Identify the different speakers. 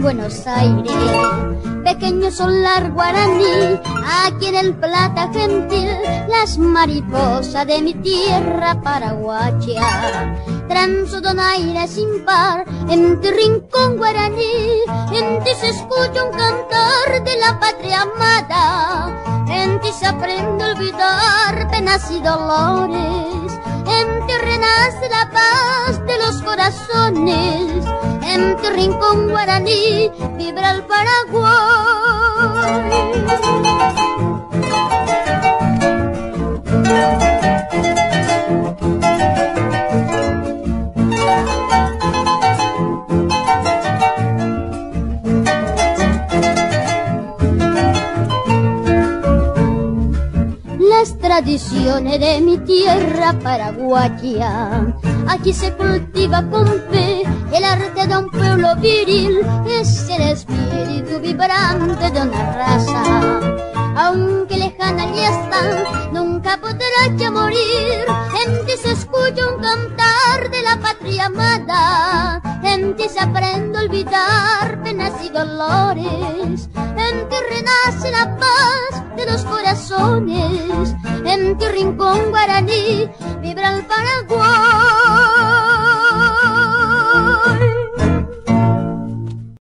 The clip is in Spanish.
Speaker 1: Buenos Aires. Pequeño solar guaraní, aquí en el Plata gentil, las mariposas de mi tierra paraguaya. Transo donaire sin par, en tu rincón guaraní, en ti se escucha un cantar de la patria amada, en ti se aprende a olvidar penas y dolores, en ti renace la paz de los corazones, en tu rincón guaraní vibra el Paraguay. Las tradiciones de mi tierra paraguaya, aquí se cultiva con fe el arte de un pueblo viril, es el espíritu vibrante de una raza. Aunque lejana ya está, nunca podrá ya morir, en ti se escucha un cantar de la patria amada, en ti se aprende a olvidar penas y dolores, en ti renace la paz de los corazones, en tu rincón guaraní vibra el Paraguay.